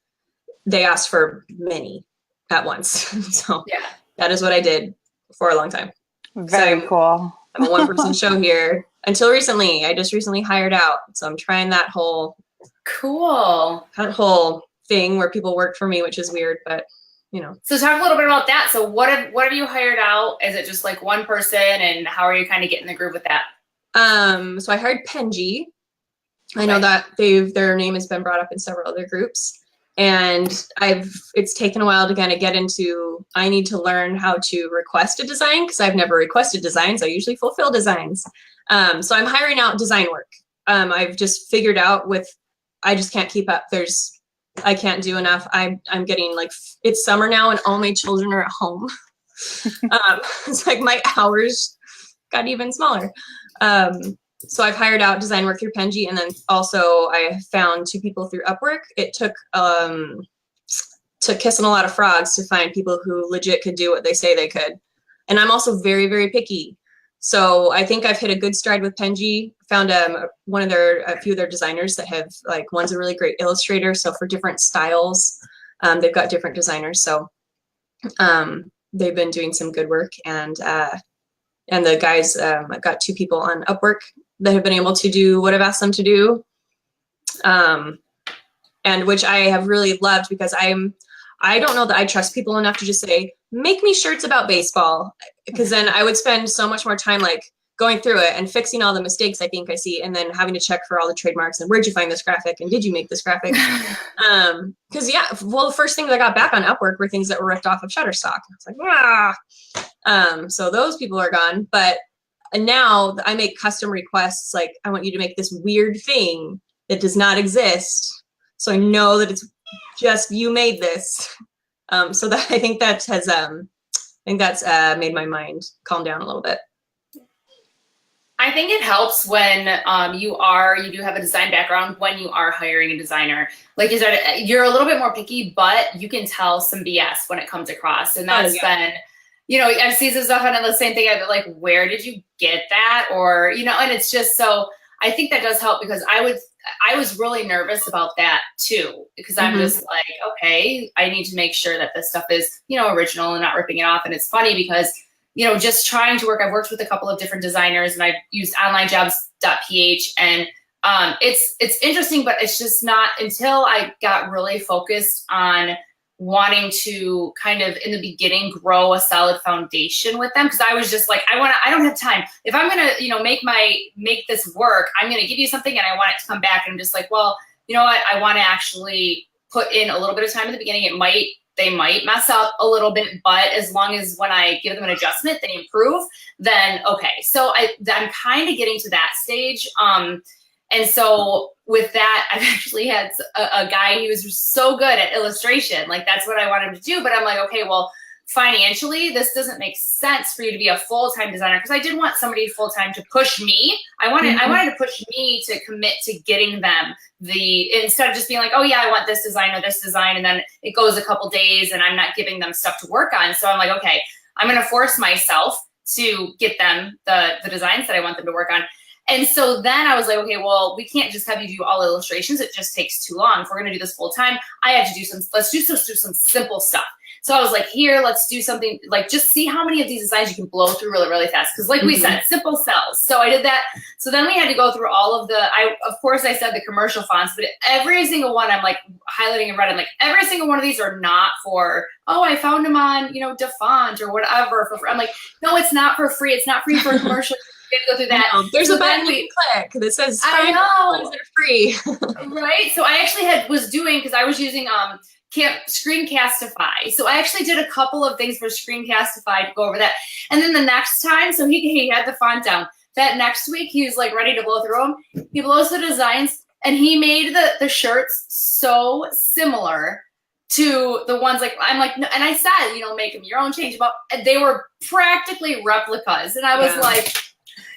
they asked for many at once. So yeah, that is what I did for a long time. Very cool. I'm a one-person show here until recently. I just recently hired out, so I'm trying that whole thing where people work for me, which is weird, but you know. So talk a little bit about that. So what have you hired out? Is it just like one person, and how are you kind of getting the groove with that? So I hired Penji. I know that their name has been brought up in several other groups. And it's taken a while to kind of get into, I need to learn how to request a design because I've never requested designs. I usually fulfill designs. So I'm hiring out design work. I've just figured out I just can't keep up. I can't do enough. I'm getting like, it's summer now and all my children are at home. It's like my hours got even smaller. So I've hired out design work through Penji, and then also I found 2 people through Upwork. It took kissing a lot of frogs to find people who legit could do what they say they could. And I'm also very, very picky. So I think I've hit a good stride with Penji. Found a few of their designers that have, like, one's a really great illustrator. So for different styles, they've got different designers. So they've been doing some good work. And the guys, I've got 2 people on Upwork that have been able to do what I've asked them to do, and which I have really loved because I don't know that I trust people enough to just say, make me shirts about baseball, because then I would spend so much more time like going through it and fixing all the mistakes I think I see, and then having to check for all the trademarks and where'd you find this graphic and did you make this graphic? Because the first things I got back on Upwork were things that were ripped off of Shutterstock. I was like, so those people are gone. But now I make custom requests, like I want you to make this weird thing that does not exist, so I know that it's just you made this. So that I think that has made my mind calm down a little bit. I think it helps when you do have a design background when you are hiring a designer. Like you said, you're a little bit more picky, but you can tell some BS when it comes across. And that's been, I've seen some stuff and the same thing. I've been like, where did you get that? Or, and it's just, so I think that does help because I was really nervous about that too, because I'm just like, okay, I need to make sure that this stuff is, original and not ripping it off. And it's funny because just trying to work. I've worked with a couple of different designers, and I've used onlinejobs.ph, and it's interesting, but it's just not until I got really focused on wanting to kind of in the beginning grow a solid foundation with them, because I was just like, I don't have time. If I'm gonna make this work, I'm gonna give you something and I want it to come back, and I'm just like, well, you know what, I want to actually put in a little bit of time at the beginning. They might mess up a little bit, but as long as when I give them an adjustment, they improve, then okay. So I'm kind of getting to that stage. And so with that, I've actually had a guy, he was so good at illustration. Like, that's what I wanted him to do. But I'm like, okay, well, financially, this doesn't make sense for you to be a full-time designer, because I did want somebody full-time to push me. I wanted to push me to commit to getting them instead of just being like, oh yeah, I want this design or this design, and then it goes a couple days and I'm not giving them stuff to work on. So I'm like, okay, I'm going to force myself to get them the designs that I want them to work on. And so then I was like, okay, well, we can't just have you do all illustrations. It just takes too long. If we're going to do this full time, I have to do let's do some simple stuff. So I was like, here, let's do something, like, just see how many of these designs you can blow through really, really fast. Because like we said, simple sells. So I did that. So then we had to go through all of of course I said the commercial fonts, but every single one I'm like highlighting in red. I'm like, every single one of these are not for, oh, I found them on, DeFont or whatever. I'm like, no, it's not for free. It's not free for a commercial. We have to go through that. There's a button you can click that says I know. ones that are free. Right. So I actually was doing, because I was using Screencastify. So I actually did a couple of things for Screencastify to go over that. And then the next time, so he had the font down. That next week, he was like ready to blow through them. He blows the designs, and he made the shirts so similar to the ones, like, I'm like, no, and I said, make them your own, change them up. And they were practically replicas. And I was like,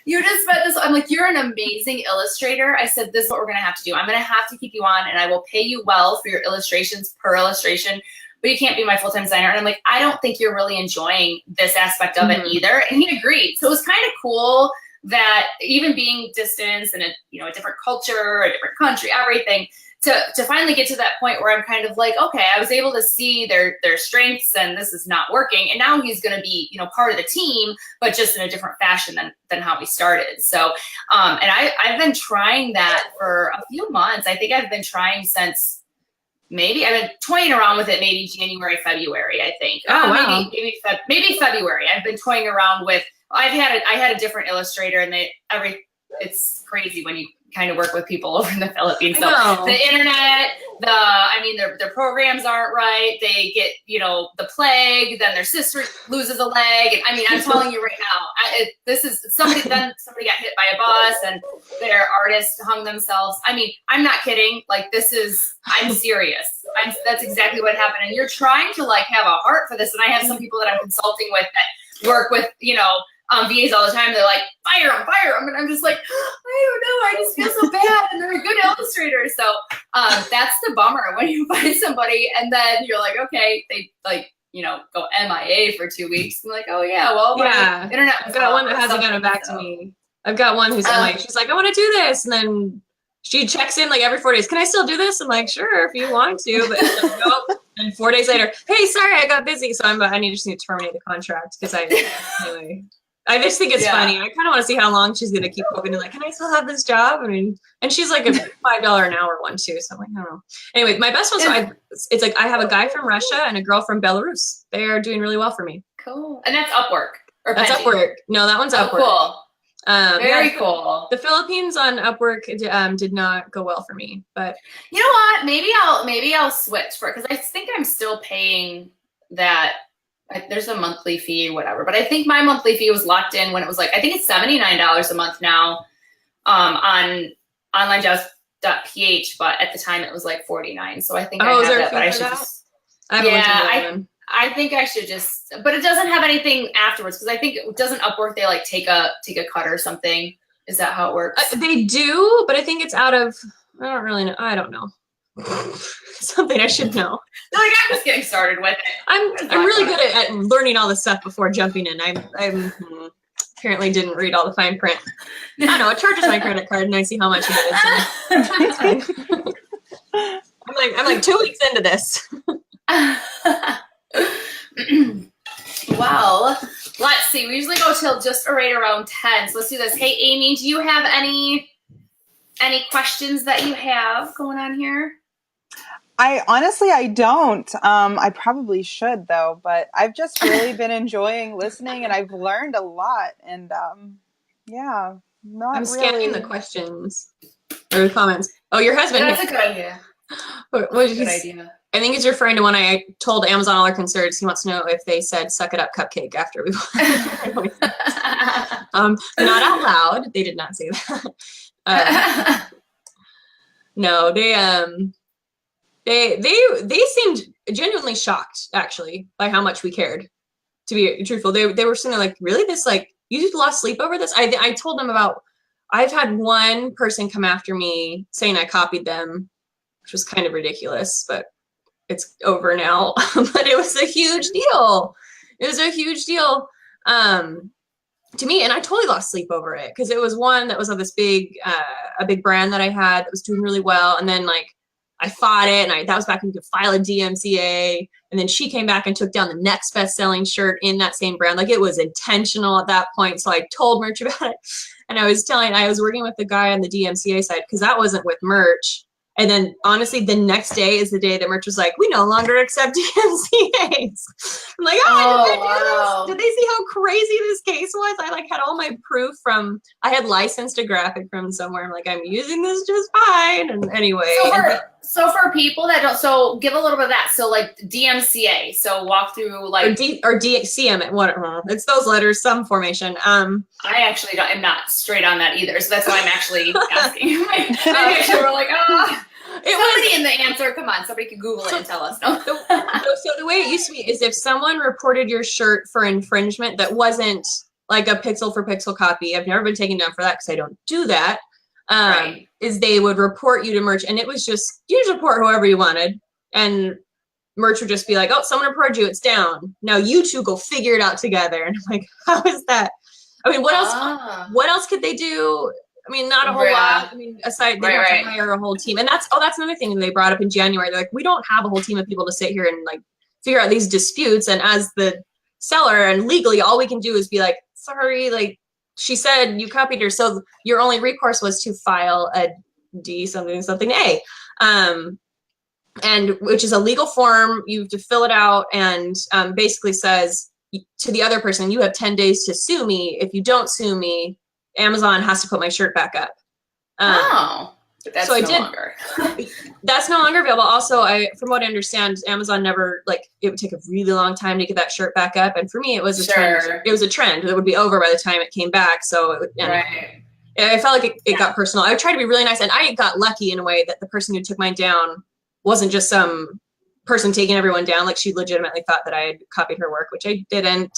you just spent this. I'm like, you're an amazing illustrator. I said, this is what we're going to have to do. I'm going to have to keep you on, and I will pay you well for your illustrations per illustration, but you can't be my full-time designer. And I'm like, I don't think you're really enjoying this aspect of it either. And he agreed. So it was kind of cool that even being distance and a different culture, a different country, everything, to finally get to that point where I'm kind of like, okay, I was able to see their strengths, and this is not working. And now he's going to be, part of the team, but just in a different fashion than how we started. So, and I've been trying that for a few months. I think I've been trying since I've been toying around with it, maybe January, February, I think. Oh, wow. Maybe February. I've been toying around with, I had a different illustrator, and it's crazy when you kind of work with people over in the Philippines. So the internet, their programs aren't right. They get, the plague, then their sister loses a leg. And I'm telling you right now, somebody got hit by a bus, and their artist hung themselves. I'm not kidding. Like, I'm serious. That's exactly what happened. And you're trying to have a heart for this. And I have some people that I'm consulting with that work with, VAs all the time. They're like, fire them. And I'm just like, I don't know. I just feel so bad. And they're a good illustrator. So that's the bummer when you find somebody and then you're like, okay, they go MIA for 2 weeks. I'm like, oh yeah, well, yeah. Internet. I've got one that hasn't gotten back to me. I've got one who's like, she's like, I want to do this. And then she checks in like every 4 days. Can I still do this? I'm like, sure, if you want to, but nope. And 4 days later, hey, sorry, I got busy. So I need to terminate the contract because anyway. I just think it's funny. I kind of want to see how long she's going to keep hoping to can I still have this job? And she's like a $5 an hour one too. So I'm like, I don't know. Anyway, my best one, it's like I have a guy from Russia and a girl from Belarus. They are doing really well for me. Cool. And that's Upwork. That's Upwork. No, that one's Upwork. Cool. Very cool. The Philippines on Upwork did not go well for me, but you know what? Maybe I'll switch for it, because I think I'm still paying that. There's a monthly fee, whatever, but I think my monthly fee was locked in when it was I think it's $79 a month now, on onlinejobs.ph, but at the time it was $49. So I think I have that, but I should just. I think I should just, but it doesn't have anything afterwards, because I think it doesn't Upwork. They take a cut or something. Is that how it works? They do, but I think it's out of. I don't really know. I don't know. Something I should know. I'm just getting started with it. I'm really good at learning all this stuff before jumping in. I'm apparently didn't read all the fine print. I don't know. It charges my credit card, and I see how much it is. I'm like 2 weeks into this. Well, let's see. We usually go till just right around 10. So let's do this. Hey, Amy, do you have any questions that you have going on here? I don't. I probably should though, but I've just really been enjoying listening, and I've learned a lot. And yeah, not I'm scanning really. the questions or the comments. Oh, your husband. That's a good idea. What That's a good idea. I think he's referring to when I told Amazon all our concerns. He wants to know if they said "suck it up, cupcake" after we. Not out loud. They did not say that. No, they seemed genuinely shocked actually by how much we cared. To be truthful, they were sitting there like, really? This, like, you just lost sleep over this? I told them about. I've had one person come after me saying I copied them, which was kind of ridiculous, but it's over now. But it was a huge deal. It was a huge deal to me, and I totally lost sleep over it because it was one that was of this big, a big brand that I had that was doing really well, and then like I fought it, and that was back when you could file a DMCA, and then she came back and took down the next best-selling shirt in that same brand. Like, it was intentional at that point. So I told Merch about it, and I was working with the guy on the DMCA side because that wasn't with Merch. And then, honestly, the next day is the day that Merch was like, we no longer accept DMCAs. I'm like, wow. Did they see how crazy this case was? I like had all my proof from, I had licensed a graphic from somewhere. I'm like, I'm using this just fine. And anyway. So for people that don't, so give a little bit of that. So like DMCA. So walk through like. Or DCM, whatever. It's those letters, some formation. I actually am not straight on that either. So that's why I'm actually asking. We're like, somebody in the answer. Come on, somebody can Google it and tell us. No. So the way it used to be is if someone reported your shirt for infringement that wasn't like a pixel for pixel copy. I've never been taken down for that because I don't do that. Right. Is they would report you to Merch, and it was just, you just report whoever you wanted, and Merch would just be like, oh, someone reported you, it's down. Now you two go figure it out together. And I'm like, how is that? I mean, what else could they do? I mean, not a whole lot. I mean, aside, they don't have to hire a whole team. And that's another thing they brought up in January. They're like, we don't have a whole team of people to sit here and like figure out these disputes. And as the seller and legally, all we can do is be like, sorry, like, she said you copied her, so your only recourse was to file a D something A, and which is a legal form. You have to fill it out, and basically says to the other person, you have 10 days to sue me. If you don't sue me, Amazon has to put my shirt back up. But that's so no longer. That's no longer available. Also, from what I understand, Amazon never, like, it would take a really long time to get that shirt back up. And for me, it was a trend. It was a trend that would be over by the time it came back. So it would, I felt like it got personal. I would try to be really nice, and I got lucky in a way that the person who took mine down wasn't just some person taking everyone down. Like, she legitimately thought that I had copied her work, which I didn't.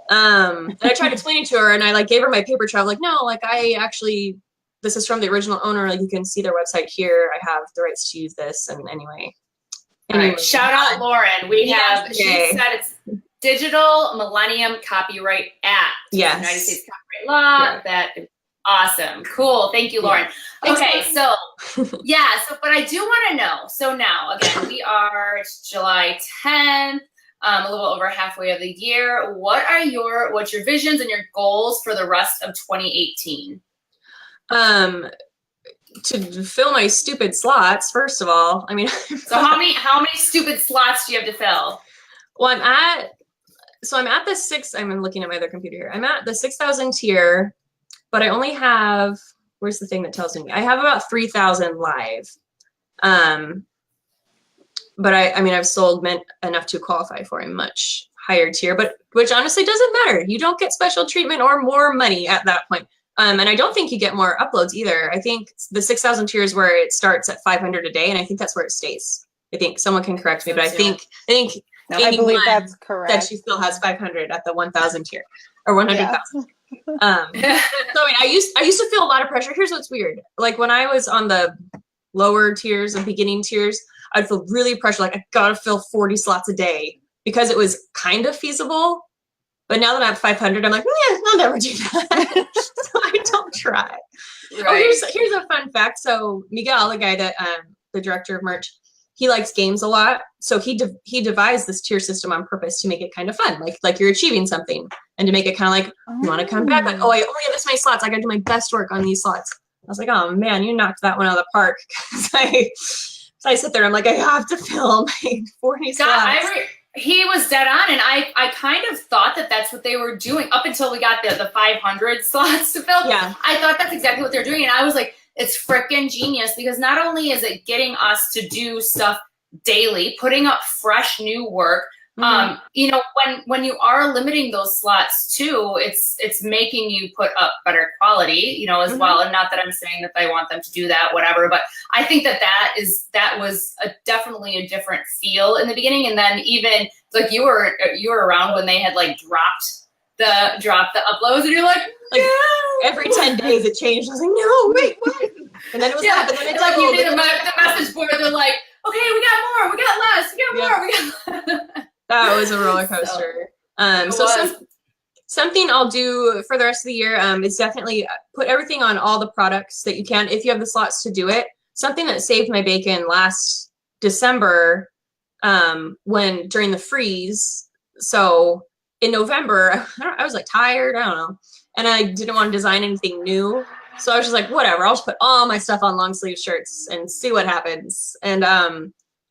And I tried explaining to her, and I like gave her my paper trail. Like, no, like, I actually, this is from the original owner. Like, you can see their website here. I have the rights to use this. And anyway. All right. Shout out Lauren. She said it's Digital Millennium Copyright Act. Yes. United States Copyright Law. Yeah. That is awesome. Cool. Thank you, Lauren. Yeah. Okay. So, but I do want to know. So now, again, it's July 10th. A little over halfway of the year. What's your visions and your goals for the rest of 2018? To fill my stupid slots, first of all. I mean, so how many stupid slots do you have to fill? Well, I'm at the 6. I'm looking at my other computer here. I'm at the 6,000 tier, but I only have, where's the thing that tells me? I have about 3,000 live. But I mean, I've sold enough to qualify for a much higher tier, but which honestly doesn't matter. You don't get special treatment or more money at that point. And I don't think you get more uploads either. I think the 6,000 tier is where it starts at 500 a day, and I think that's where it stays. I think someone can correct me, but I think I believe that's correct. That she still has 500 at the 1,000 tier or 100,000. So I mean, I used to feel a lot of pressure. Here's what's weird: like when I was on the lower tiers and beginning tiers, I'd feel really pressured. Like, I gotta fill 40 slots a day because it was kind of feasible. But now that I'm at 500, I'm like, I'll never do that. So I don't try. Right. Oh, here's a fun fact. So Miguel, the guy that, the director of Merch, he likes games a lot. So he devised this tier system on purpose to make it kind of fun, like you're achieving something, and to make it kind of like, you want to come back, like, oh, I only have this many slots. I got to do my best work on these slots. I was like, oh man, you knocked that one out of the park. So I sit there, I'm like, I have to fill my 40 slots. He was dead on, and I kind of thought that that's what they were doing up until we got the 500 slots to fill. Yeah. I thought that's exactly what they're doing, and I was like, it's freaking genius, because not only is it getting us to do stuff daily, putting up fresh new work, you know, when you are limiting those slots too, it's making you put up better quality, you know, as well. And not that I'm saying that I want them to do that, whatever, but I think that was definitely a different feel in the beginning. And then even like you were around when they had like dropped the uploads, and you're like yeah. Every 10 days it changed. I was like, no, wait, what? And then it was yeah, but then it's like you did the message board. They're like, okay, we got more, we got less, we got more, we got. That was a roller coaster. Something I'll do for the rest of the year is definitely put everything on all the products that you can, if you have the slots to do it. Something that saved my bacon last December during the freeze. So in November, I was like tired, I don't know. And I didn't want to design anything new. So I was just like, whatever, I'll just put all my stuff on long sleeve shirts and see what happens. And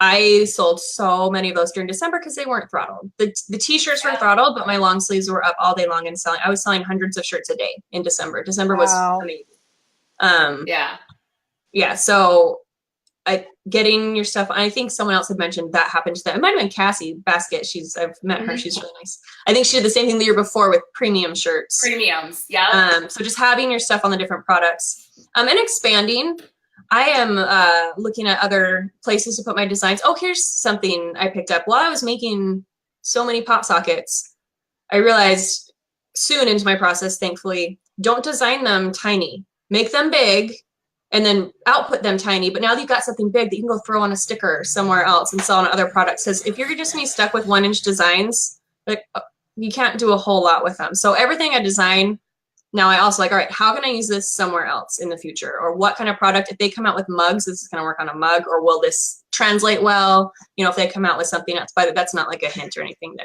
I sold so many of those during December because they weren't throttled. The t-shirts were throttled, but my long sleeves were up all day long and selling. I was selling hundreds of shirts a day in December. December was amazing. Yeah. So getting your stuff. I think someone else had mentioned that happened to them. It might have been Cassie Basket. I've met her. She's really nice. I think she did the same thing the year before with premium shirts. Premiums. Yeah. So just having your stuff on the different products and expanding. I am looking at other places to put my designs. Oh, here's something I picked up. While I was making so many pop sockets, I realized soon into my process, thankfully, don't design them tiny. Make them big and then output them tiny. But now that you've got something big that you can go throw on a sticker somewhere else and sell on other products. Because if you're just going to be stuck with 1-inch designs, like you can't do a whole lot with them. So everything I design, now I also like, all right, how can I use this somewhere else in the future? Or what kind of product, if they come out with mugs, this is going to work on a mug, or will this translate well? You know, if they come out with something else, but that's not like a hint or anything.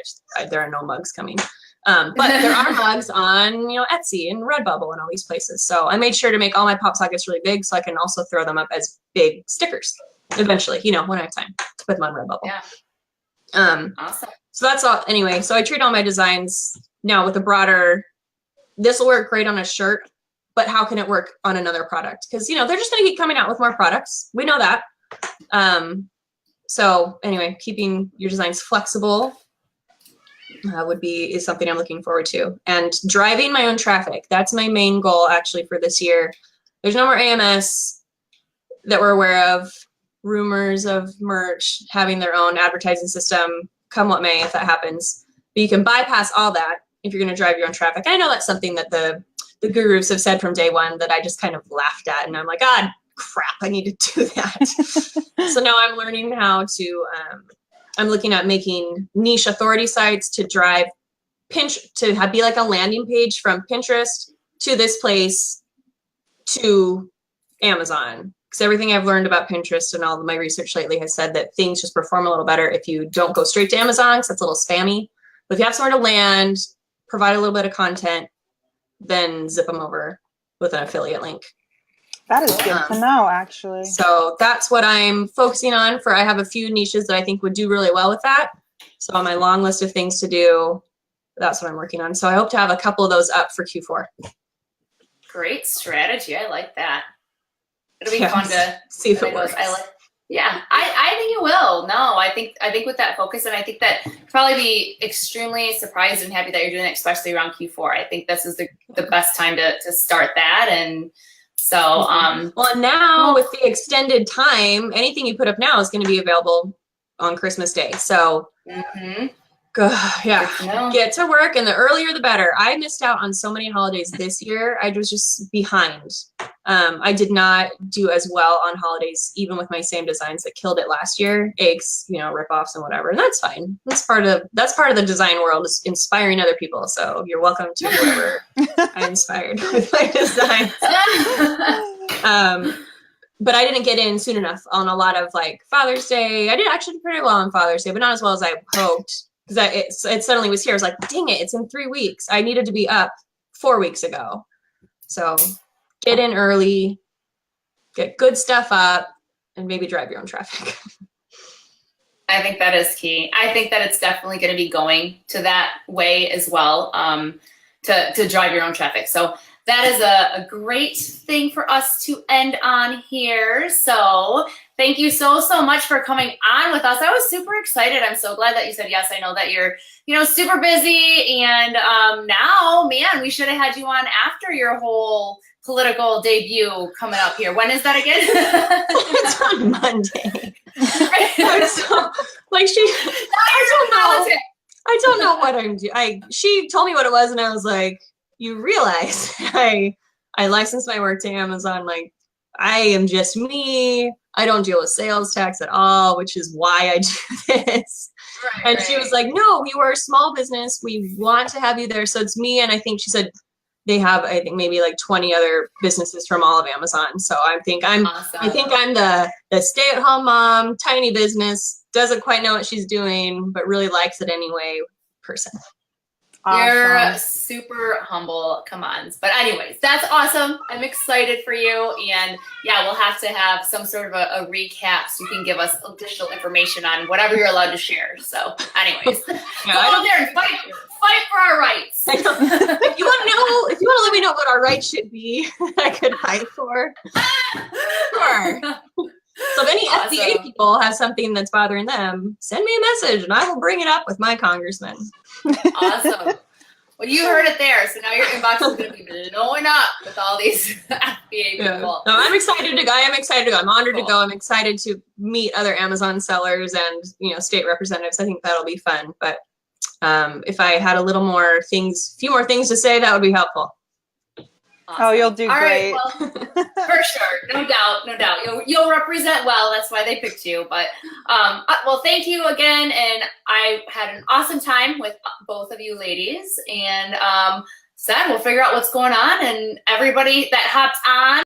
There are no mugs coming. But there are mugs on, you know, Etsy and Redbubble and all these places. So I made sure to make all my pop sockets really big so I can also throw them up as big stickers eventually, you know, when I have time to put them on Redbubble. Yeah. Awesome. So that's all. Anyway, so I treat all my designs now with a broader, this will work great on a shirt, but how can it work on another product? Because, you know, they're just going to keep coming out with more products. We know that. So anyway, keeping your designs flexible is something I'm looking forward to. And driving my own traffic. That's my main goal actually for this year. There's no more AMS that we're aware of. Rumors of merch having their own advertising system, come what may, if that happens. But you can bypass all that if you're going to drive your own traffic. I know that's something that the gurus have said from day one that I just kind of laughed at. And I'm like, God, crap, I need to do that. So now I'm learning how to, I'm looking at making niche authority sites to drive be like a landing page from Pinterest to this place to Amazon. Because everything I've learned about Pinterest and all of my research lately has said that things just perform a little better if you don't go straight to Amazon, because that's a little spammy. But if you have somewhere to land, provide a little bit of content, then zip them over with an affiliate link. That is good to know, actually. So that's what I'm focusing on. I have a few niches that I think would do really well with that. So on my long list of things to do, that's what I'm working on. So I hope to have a couple of those up for Q4. Great strategy. I like that. It'll be fun to see if it works. I think it will. No, I think with that focus, and I think that you'll probably be extremely surprised and happy that you're doing it, especially around Q4. I think this is the best time to start that. And so, well, now with the extended time, anything you put up now is going to be available on Christmas Day. So, get to work, and the earlier the better. I missed out on so many holidays this year. I was just behind. I did not do as well on holidays, even with my same designs that killed it last year. Eggs, you know, ripoffs and whatever, and that's fine. That's part of the design world, is inspiring other people. So you're welcome to whoever I inspired with my designs. but I didn't get in soon enough on a lot of like Father's Day. I did actually pretty well on Father's Day, but not as well as I hoped because it suddenly was here. I was like, dang it, it's in 3 weeks. I needed to be up 4 weeks ago. So get in early, get good stuff up, and maybe drive your own traffic. I think that is key. I think that it's definitely going to be going to that way as well, to drive your own traffic. So that is a great thing for us to end on here. So thank you so much for coming on with us. I was super excited. I'm so glad that you said yes. I know that you're, super busy. And now, man, we should have had you on after your whole political debut coming up here. When is that again? It's on Monday. I don't know what I'm doing. She told me what it was, and I was like, you realize I licensed my work to Amazon. Like, I am just me. I don't deal with sales tax at all, which is why I do this. Right, and she was like, no, you are a small business. We want to have you there. So it's me. And I think she said they have, I think maybe like 20 other businesses from all of Amazon. So I think I'm the stay-at-home mom, tiny business, doesn't quite know what she's doing, but really likes it anyway person. Awesome. You're super humble. Come on. But anyways, that's awesome. I'm excited for you. And yeah, we'll have to have some sort of a recap so you can give us additional information on whatever you're allowed to share. So anyways, go out there and fight for our rights. If you want to let me know what our rights should be, I could fight for. Sure. So if any FBA people have something that's bothering them, send me a message and I will bring it up with my congressman. Awesome. Well, you heard it there. So now your inbox is going to be blowing up with all these FBA people. No, I'm excited to go. I am excited to go. I'm honored to go. I'm excited to meet other Amazon sellers and, state representatives. I think that'll be fun. But if I had a few more things to say, that would be helpful. Awesome. Oh, you'll do great. Right, well, for sure. No doubt. You'll represent well. That's why they picked you. But, well, thank you again. And I had an awesome time with both of you ladies. And we'll figure out what's going on. And everybody that hopped on,